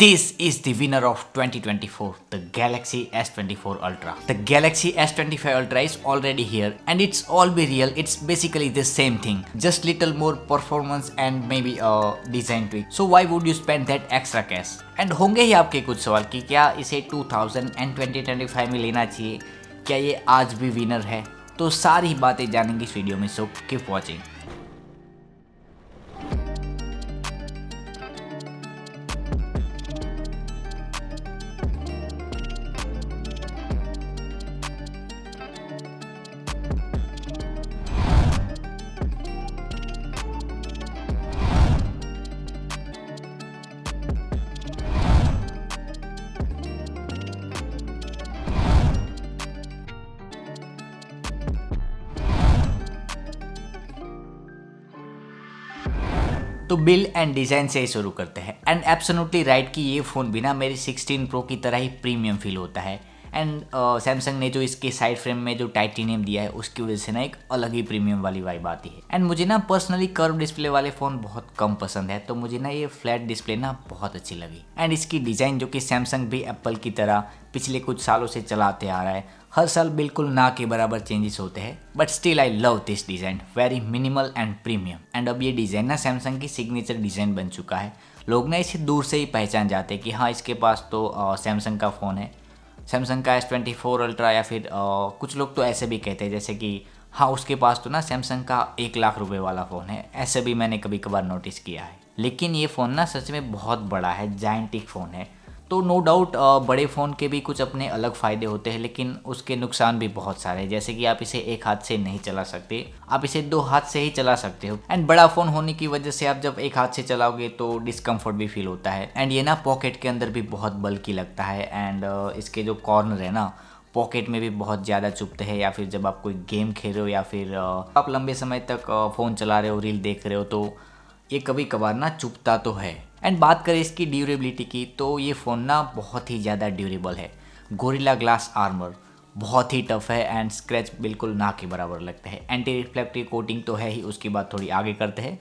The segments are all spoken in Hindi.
This is the winner of 2024, the Galaxy S24 Ultra. The Galaxy S25 Ultra is already here and it's all be real, it's basically the same thing. Just little more performance and maybe a design tweak. So why would you spend that extra cash? And होंगे ही आपके कुछ सवाल कि क्या इसे 2000 and 2025 में लेना चाहिए? क्या ये आज भी विनर है? तो सारी बातें जानेंगे इस वीडियो में, सो कीप वॉचिंग। तो बिल्ड एंड डिज़ाइन से ही शुरू करते हैं। एंड एब्सोल्युटली राइट कि ये फ़ोन भी ना मेरी 16 प्रो की तरह ही प्रीमियम फील होता है। एंड सैमसंग ने जो इसके साइड फ्रेम में जो टाइटेनियम दिया है उसकी वजह से ना एक अलग ही प्रीमियम वाली वाइब आती है। एंड मुझे ना पर्सनली कर्व डिस्प्ले वाले फ़ोन बहुत कम पसंद है, तो मुझे ना ये फ्लैट डिस्प्ले ना बहुत अच्छी लगी। एंड इसकी डिज़ाइन जो कि सैमसंग भी एप्पल की तरह पिछले कुछ सालों से चलाते आ रहा है, हर साल बिल्कुल ना के बराबर चेंजेस होते हैं, but still I love this design, very minimal and premium. And अब ये डिज़ाइन ना सैमसंग की सिग्नेचर डिज़ाइन बन चुका है। लोग ना इसे दूर से ही पहचान जाते हैं कि हाँ इसके पास तो सैमसंग का फ़ोन है, सैमसंग का S24 अल्ट्रा, या फिर कुछ लोग तो ऐसे भी कहते हैं जैसे कि हाँ उसके पास तो ना सैमसंग का 1 लाख रुपए वाला फ़ोन है। ऐसे भी मैंने कभी कभार नोटिस किया है। लेकिन ये फ़ोन ना सच में बहुत बड़ा है, जायंटिक फ़ोन है। तो नो डाउट बड़े फ़ोन के भी कुछ अपने अलग फ़ायदे होते हैं, लेकिन उसके नुकसान भी बहुत सारे हैं। जैसे कि आप इसे एक हाथ से नहीं चला सकते, आप इसे 2 हाथ से ही चला सकते हो। एंड बड़ा फ़ोन होने की वजह से आप जब एक हाथ से चलाओगे तो डिस्कम्फर्ट भी फील होता है। एंड ये ना पॉकेट के अंदर भी बहुत बल्की लगता है। एंड इसके जो कॉर्नर है ना पॉकेट में भी बहुत ज़्यादा चुभते हैं, या फिर जब आप कोई गेम खेल रहे हो या फिर आप लंबे समय तक फ़ोन चला रहे हो, रील देख रहे हो, तो ये कभी कभार ना चुभता तो है। एंड बात करें इसकी ड्यूरेबिलिटी की, तो ये फ़ोन ना बहुत ही ज़्यादा ड्यूरेबल है। गोरिल्ला ग्लास आर्मर बहुत ही टफ है एंड स्क्रैच बिल्कुल ना के बराबर लगता है। एंटी रिफ्लेक्टिव कोटिंग तो है ही, उसकी बात थोड़ी आगे करते हैं।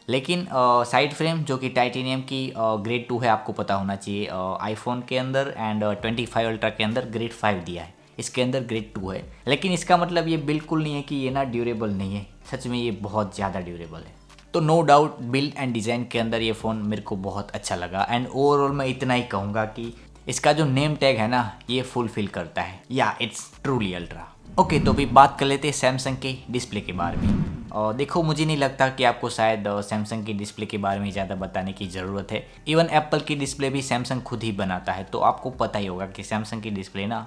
लेकिन साइड फ्रेम जो कि टाइटेनियम की ग्रेड 2 है, आपको पता होना चाहिए। आईफोन के अंदर एंड 25 अल्ट्रा के अंदर ग्रेड 5 दिया है, इसके अंदर ग्रेड 2 है। लेकिन इसका मतलब ये बिल्कुल नहीं है कि ये ना ड्यूरेबल नहीं है, सच में ये बहुत ज़्यादा ड्यूरेबल है। तो no doubt build and design के अंदर ये फ़ोन मेरे को बहुत अच्छा लगा। एंड ओवरऑल मैं इतना ही कहूँगा कि इसका जो नेम टैग है ना ये फुलफिल करता है, या इट्स ट्रूली अल्ट्रा। ओके, तो अभी बात कर लेते हैं सैमसंग के डिस्प्ले के बारे में। और देखो, मुझे नहीं लगता कि आपको शायद सैमसंग की डिस्प्ले के बारे में ज़्यादा बताने की ज़रूरत है। इवन एप्पल की डिस्प्ले भी सैमसंग खुद ही बनाता है, तो आपको पता ही होगा कि सैमसंग की डिस्प्ले ना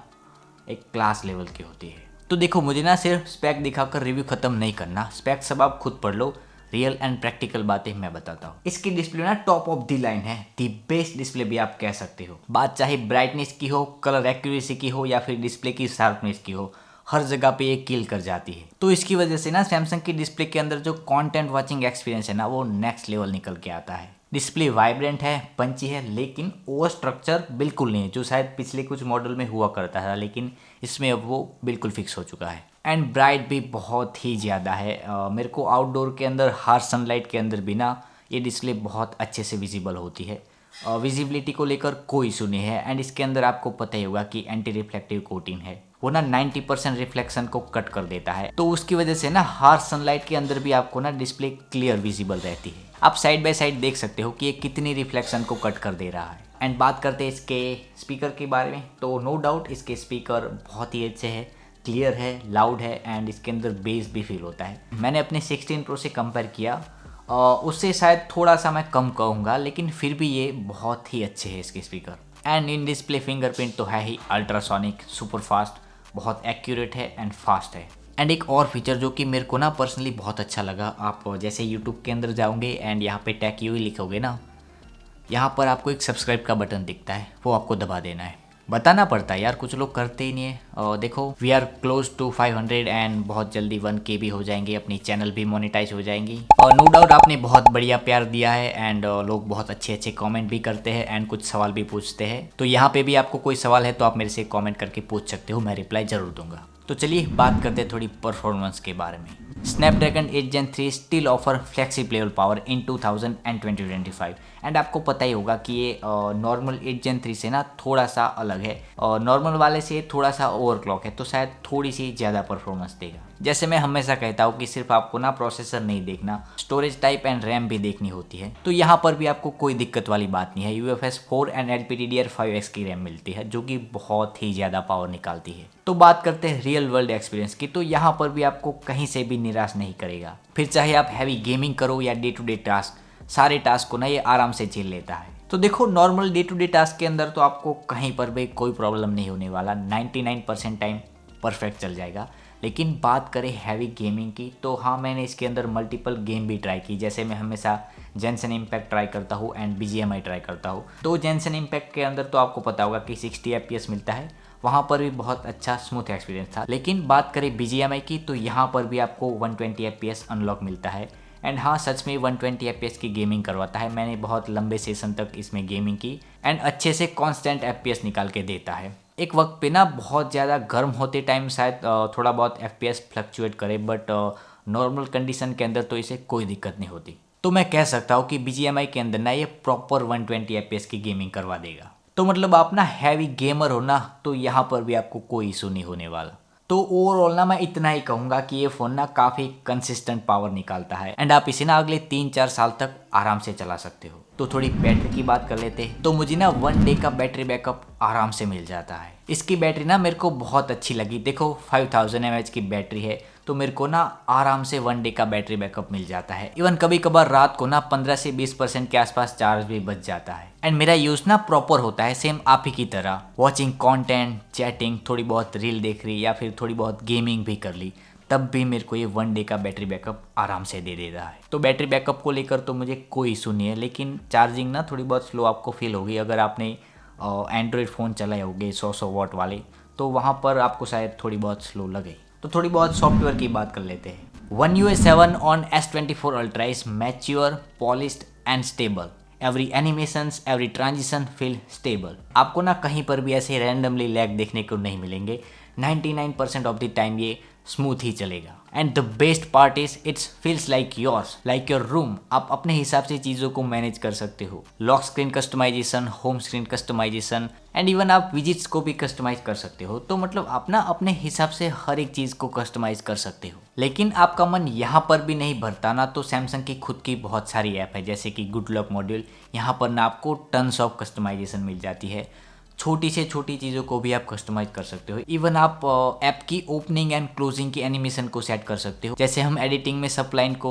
एक क्लास लेवल की होती है। तो देखो, मुझे ना सिर्फ स्पेक दिखाकर रिव्यू ख़त्म नहीं करना, स्पेक सब आप खुद पढ़ लो, रियल एंड प्रैक्टिकल बातें मैं बताता हूँ। इसकी डिस्प्ले ना टॉप ऑफ द लाइन है, दी बेस्ट डिस्प्ले भी आप कह सकते हो। बात चाहे ब्राइटनेस की हो, कलर एक्यूरेसी की हो, या फिर डिस्प्ले की शार्पनेस की हो, हर जगह पे ये किल कर जाती है। तो इसकी वजह से ना सैमसंग की डिस्प्ले के अंदर जो कंटेंट वाचिंग एक्सपीरियंस है ना वो नेक्स्ट लेवल निकल के आता है। डिस्प्ले वाइब्रेंट है, पंची है, लेकिन ओवर स्ट्रक्चर बिल्कुल नहीं है, जो शायद पिछले कुछ मॉडल में हुआ करता था, लेकिन इसमें अब वो बिल्कुल फिक्स हो चुका है। एंड ब्राइट भी बहुत ही ज़्यादा है। मेरे को आउटडोर के अंदर हार्श सनलाइट के अंदर भी ना ये डिस्प्ले बहुत अच्छे से विजिबल होती है। विजिबिलिटी को लेकर कोई इशू नहीं है। एंड इसके अंदर आपको पता ही होगा कि एंटी रिफ्लेक्टिव कोटिंग है, वो ना 90% रिफ्लेक्शन को कट कर देता है। तो उसकी वजह से ना हार्श सनलाइट के अंदर भी आपको ना डिस्प्ले क्लियर विजिबल रहती है। आप साइड बाय साइड देख सकते हो कि ये कितनी रिफ्लेक्शन को कट कर दे रहा है। एंड बात करते हैं इसके स्पीकर के बारे में, तो नो डाउट इसके स्पीकर बहुत ही अच्छे हैं, क्लियर है, लाउड है, एंड इसके अंदर बेस भी फील होता है। मैंने अपने 16 प्रो से कंपेयर किया, उससे शायद थोड़ा सा मैं कम कहूँगा, लेकिन फिर भी ये बहुत ही अच्छे हैं इसके speaker. And in display fingerprint तो है ही अल्ट्रासोनिक, सुपर फास्ट, बहुत एक्यूरेट है एंड फास्ट है। एंड एक और फीचर जो कि मेरे को ना पर्सनली बहुत अच्छा लगा, आप जैसे यूट्यूब के अंदर जाओगे एंड यहाँ पे टेक यूई लिखोगे ना, यहाँ पर आपको एक सब्सक्राइब का बटन दिखता है, वो आपको दबा देना है। बताना पड़ता है यार, कुछ लोग करते ही नहीं है। और देखो, we are close to 500 and बहुत जल्दी 1K भी हो जाएंगे, अपनी चैनल भी मोनेटाइज हो जाएंगी। और नो डाउट आपने बहुत बढ़िया प्यार दिया है एंड लोग बहुत अच्छे अच्छे कमेंट भी करते हैं एंड कुछ सवाल भी पूछते हैं। तो यहाँ पे भी आपको कोई सवाल है तो आप मेरे से कमेंट करके पूछ सकते हो, मैं रिप्लाई ज़रूर दूंगा। तो चलिए बात करते हैं थोड़ी परफॉर्मेंस के बारे में। Snapdragon 8 Gen 3 still offer flexible power in 2000 and 2025 and आपको पता ही होगा कि ये नॉर्मल 8 Gen 3 से ना थोड़ा सा अलग है, और नॉर्मल वाले से थोड़ा सा ओवरक्लॉक है, तो शायद थोड़ी सी ज़्यादा परफॉर्मेंस देगा। जैसे मैं हमेशा कहता हूँ कि सिर्फ आपको ना प्रोसेसर नहीं देखना, स्टोरेज टाइप एंड रैम भी देखनी होती है। तो यहाँ पर भी आपको कोई दिक्कत वाली बात नहीं है। UFS 4 एंड LPDDR5X की रैम मिलती है जो कि बहुत ही ज़्यादा पावर निकालती है। तो बात करते हैं रियल वर्ल्ड एक्सपीरियंस की, तो यहाँ पर भी आपको कहीं से भी निराश नहीं करेगा। फिर चाहे आप हैवी गेमिंग करो या डे टू डे टास्क, सारे टास्क को ना ये आराम से झेल लेता है। तो देखो, normal day to day task के अंदर तो आपको कहीं पर भी कोई प्रॉब्लम नहीं होने वाला, 99% टाइम परफेक्ट चल जाएगा। लेकिन बात करें हैवी गेमिंग की, तो हाँ, मैंने इसके अंदर मल्टीपल गेम भी ट्राई की। जैसे मैं हमेशा जेंसन इम्पैक्ट ट्राई करता हूँ एंड BGMI ट्राई करता हूँ। तो जेंसन इम्पैक्ट के अंदर तो आपको पता होगा कि 60 FPS मिलता है, वहाँ पर भी बहुत अच्छा स्मूथ एक्सपीरियंस था। लेकिन बात करें BGMI की, तो यहाँ पर भी आपको 120 FPS अनलॉक मिलता है। एंड हाँ, सच में 120 FPS की गेमिंग करवाता है। मैंने बहुत लंबे सेशन तक इसमें गेमिंग की एंड अच्छे से कांस्टेंट FPS निकाल के देता है। एक वक्त पे ना बहुत ज़्यादा गर्म होते टाइम शायद थोड़ा बहुत FPS फ्लक्चुएट करे, बट नॉर्मल कंडीशन के अंदर तो इसे कोई दिक्कत नहीं होती। तो मैं कह सकता हूँ कि BGMI के अंदर ना ये प्रॉपर 120 FPS की गेमिंग करवा देगा। तो मतलब आप ना हैवी गेमर हो ना, तो यहाँ पर भी आपको कोई इशू नहीं होने वाला। तो ओवरऑल ना मैं इतना ही कहूँगा कि ये फ़ोन ना काफ़ी कंसिस्टेंट पावर निकालता है एंड आप इसे ना अगले 3-4 साल तक आराम से चला सकते हो। तो थोड़ी बैटरी की बात कर लेते हैं। तो मुझे ना 1 डे का बैटरी बैकअप आराम से मिल जाता है। इसकी बैटरी ना मेरे को बहुत अच्छी लगी। देखो, 5000 mAh की बैटरी है, तो मेरे को ना आराम से 1 डे का बैटरी बैकअप मिल जाता है। इवन कभी कभार रात को ना 15 से 20% के आसपास चार्ज भी बच जाता है। एंड मेरा यूज़ ना प्रॉपर होता है, सेम आप ही की तरह। वॉचिंग कंटेंट, चैटिंग, थोड़ी बहुत रील देख रही या फिर थोड़ी बहुत गेमिंग भी कर ली, तब भी मेरे को ये 1 डे का बैटरी बैकअप आराम से दे देता है। तो बैटरी बैकअप को लेकर तो मुझे कोई इशू नहीं है। लेकिन चार्जिंग ना थोड़ी बहुत स्लो आपको फील होगी अगर आपने एंड्रॉयड फ़ोन चलाए होंगे 100 वॉट वाले, तो वहाँ पर आपको शायद थोड़ी बहुत स्लो लगे। तो थोड़ी बहुत सॉफ्टवेयर की बात कर लेते हैं। One UI 7 on S24 Ultra is mature, polished and stable. Every animations, every transition feel stable. आपको ना कहीं पर भी ऐसे रैंडमली लैग देखने को नहीं मिलेंगे। 99% ऑफ द टाइम ये स्मूथ ही चलेगा। And the best part is it's feels like yours, like your room. आप अपने हिसाब से चीज़ों को मैनेज कर सकते हो। Lock screen customisation, home screen customisation and even आप विजिट्स को भी कस्टमाइज कर सकते हो। तो मतलब आप ना अपने हिसाब से हर एक चीज़ को कस्टमाइज कर सकते हो। लेकिन आपका मन यहाँ पर भी नहीं भरता ना, तो सैमसंग की खुद की बहुत सारी ऐप है, जैसे कि गुड लक मॉड्यूल। यहाँ पर ना आपको टन्स ऑफ कस्टमाइजेशन मिल जाती है। छोटी से छोटी चीज़ों को भी आप कस्टमाइज कर सकते हो। इवन आप ऐप की ओपनिंग एंड क्लोजिंग की एनिमेशन को सेट कर सकते हो। जैसे हम एडिटिंग में सब लाइन को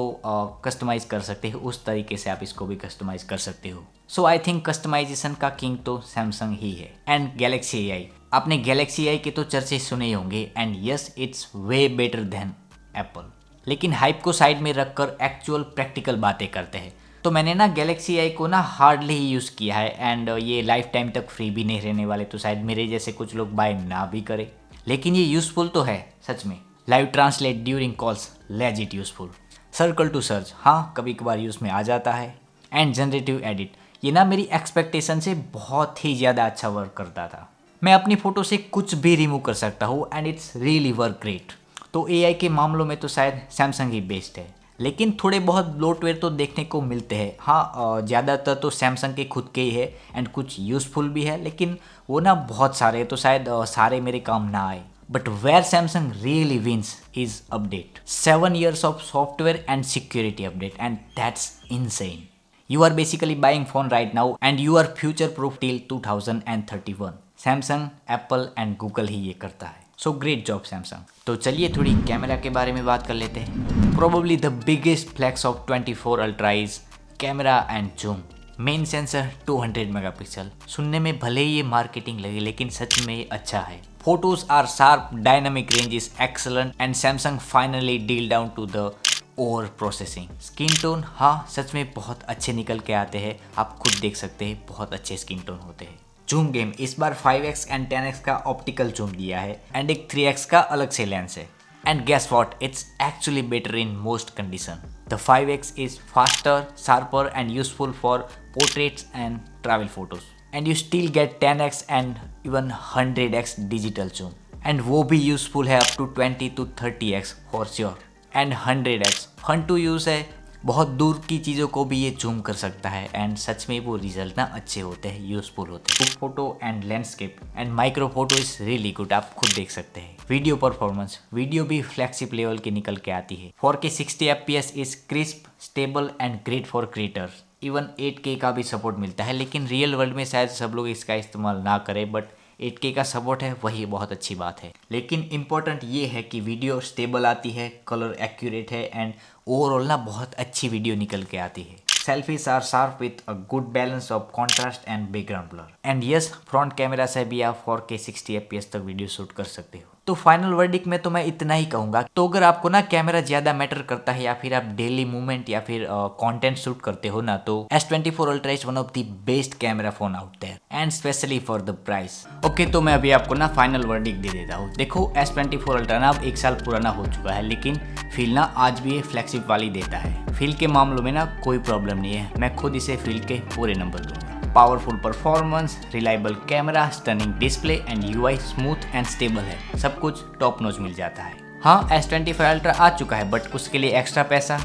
कस्टमाइज कर सकते हो, उस तरीके से आप इसको भी कस्टमाइज कर सकते हो। सो आई थिंक कस्टमाइजेशन का किंग तो सैमसंग ही है। एंड गैलेक्सी AI, आपने गैलेक्सी AI के तो चर्चे सुने ही होंगे। And yes, it's way better than Apple. लेकिन हाइप को साइड में रखकर एक्चुअल प्रैक्टिकल बातें करते हैं। तो मैंने ना गैलेक्सी AI को ना हार्डली ही यूज़ किया है एंड ये लाइफ टाइम तक फ्री भी नहीं रहने वाले, तो शायद मेरे जैसे कुछ लोग बाय ना भी करें। लेकिन ये यूज़फुल तो है सच में। Live translate during calls, legit useful. Circle to search, हाँ कभी कभार यूज़ में आ जाता है। एंड जनरेटिव एडिट, ये ना मेरी एक्सपेक्टेशन से बहुत ही ज़्यादा अच्छा वर्क करता था। मैं अपनी फ़ोटो से कुछ भी रिमूव कर सकता हूँ and it's really work great. तो AI के मामलों में तो शायद सैमसंग ही बेस्ट है। लेकिन थोड़े बहुत ब्लोटवेयर तो देखने को मिलते हैं। हाँ, ज़्यादातर तो सैमसंग के खुद के ही है एंड कुछ यूज़फुल भी है, लेकिन वो ना बहुत सारे हैं, तो शायद सारे मेरे काम ना आए। But where Samsung really wins is update. 7 years of software and security update, and that's insane. You are basically buying phone right now and you are future proof till 2031. Samsung, Apple and Google ही ये करता है। So great job Samsung. तो चलिए थोड़ी कैमरा के बारे में बात कर लेते हैं। Probably the biggest flex of 24 ultra is camera and zoom. Main sensor 200 megapixel. सुनने में भले ही ये मार्केटिंग लगे, लेकिन सच में ये अच्छा है। Photos are sharp, dynamic range is excellent and Samsung finally dial down to the over processing. Skin tone, हाँ सच में बहुत अच्छे निकल के आते हैं। आप खुद देख सकते हैं, बहुत अच्छे स्किन टोन होते हैं। जूम गेम, इस बार 5x एंड 10x का ऑप्टिकल जूम दिया है एंड एक 3x का अलग से लेंस है। And guess what, it's actually better in most condition. The 5x is faster, sharper and useful for portraits and travel photos. And you still get 10x and even 100x digital zoom. And वो भी यूजफुल है up to 20 to 30x for sure, and 100x fun to use है। बहुत दूर की चीज़ों को भी ये जूम कर सकता है एंड सच में वो रिजल्ट ना अच्छे होते हैं, यूजफुल होते हैं। Photo and landscape and micro photo is really good, आप खुद देख सकते हैं। वीडियो परफॉर्मेंस, वीडियो भी फ्लैगशिप लेवल की निकल के आती है। 4K 60 FPS is crisp, stable and great for creators. Even 8K का भी सपोर्ट मिलता है, लेकिन रियल वर्ल्ड में शायद सब लोग इसका इस्तेमाल ना करें, बट 8K का सपोर्ट है, वही बहुत अच्छी बात है। लेकिन इम्पोर्टेंट ये है कि वीडियो स्टेबल आती है, कलर एक्यूरेट है एंड ओवरऑल ना बहुत अच्छी वीडियो निकल के आती है। Selfies are sharp with a good balance of contrast and background blur. And yes, front camera से भी आप 4K 60 FPS तक वीडियो शूट कर सकते हो। तो फाइनल वर्डिक्ट में तो मैं इतना ही कहूँगा। तो अगर आपको ना कैमरा ज़्यादा मैटर करता है या फिर आप डेली मूवमेंट या फिर कंटेंट शूट करते हो ना, तो S24 Ultra is one of the best camera phone out there and specially for the price. Okay, तो मैं अभी आपको ना फाइनल वर्डिक्ट दे देता हूँ। देखो, S24 Ultra ना अब 1 साल पुराना हो चुका है, लेकिन फील ना आज भी ये फ्लैगशिप वाली देता है। फील के मामलों में ना कोई प्रॉब्लम नहीं है, मैं खुद इसे फील के पूरे नंबर दूंगा। Powerful performance, reliable camera, stunning display and UI smooth and stable है, सब कुछ टॉप नॉच मिल जाता है। हाँ, S24 Ultra आ चुका है, बट उसके लिए एक्स्ट्रा पैसा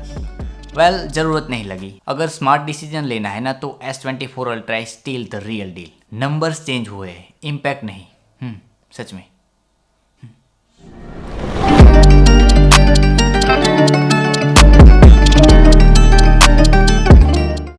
ज़रूरत नहीं लगी। अगर स्मार्ट डिसीजन लेना है ना, तो S24 Ultra is still the real deal. Numbers change हुए हैं, इम्पैक्ट नहीं। सच में।